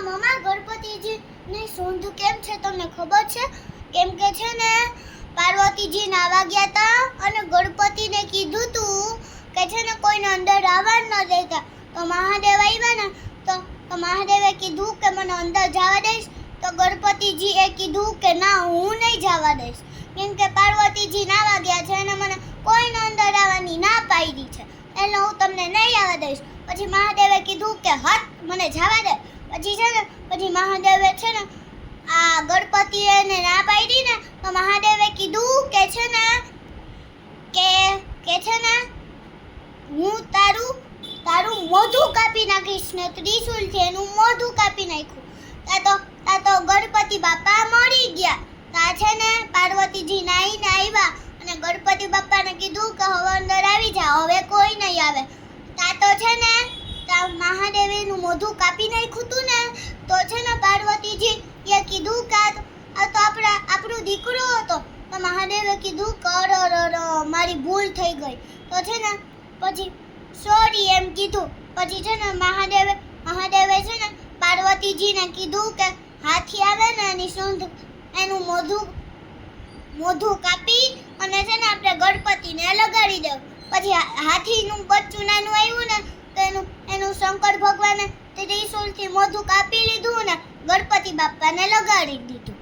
મમ્મા ગણપતિજી ની સૂંઢ કેમ છે તમને ખબર છે? કેમ કે છે ને પાર્વતીજી નાવા ગયા હતા અને ગણપતિને કીધું તું કે છે ને કોઈને અંદર આવવા ન દેતા. તો મહાદેવ આવ્યા ને તો મહાદેવે કીધું કે મને અંદર જવા દઈશ. તો ગણપતિજીએ કીધું કે ના, હું નહીં જવા દઈશ, કેમ કે પાર્વતીજી નાવા ગયા છે અને મને કોઈને અંદર આવવાની ના પાડી છે, એટલે હું તમને નહીં આવવા દઈશ. પછી મહાદેવે કીધું કે હટ, મને જવા દે. પછી છે ને મહાદેવે છે ને આ ગણપતિએ ના પાડી ને તો મહાદેવે કીધું કે છે ને હું તારું મોઢું કાપી નાખીશ ને ત્રિશુલથી એનું મોઢું કાપી નાખ્યું. તા તો ગણપતિ બાપા મરી ગયા. તા છે ને પાર્વતીજી નાઈને આવ્યા અને ગણપતિ બાપાને કીધું કે હવે અંદર આવી જા, હવે કોઈ નહીં આવે. તા તો છે ને મહાદેવે એનું મોઢું કાપી નાખ્યું હતું ને તો છે ને પાર્વતીજી એ કીધું કે આ તો આપણો દીકરો હતો. તો મહાદેવે કીધું કે મારી ભૂલ થઈ ગઈ. તો છે ને પછી સોરી એમ કીધું. પછી છે ને મહાદેવે છે ને પાર્વતીજીને કીધું કે હાથી આવે ને એની સૂંઢ એનું મોઢું કાપી અને છે ને આપણે ગણપતિને લગાડી દેવું. પછી હાથીનું બચ્ચું નાનું આવ્યું ને તો એનું શંકર ભગવાને ત્રિશુલથી મોઢું કાપી લીધું ને ગણપતિ બાપાને લગાડી દીધું.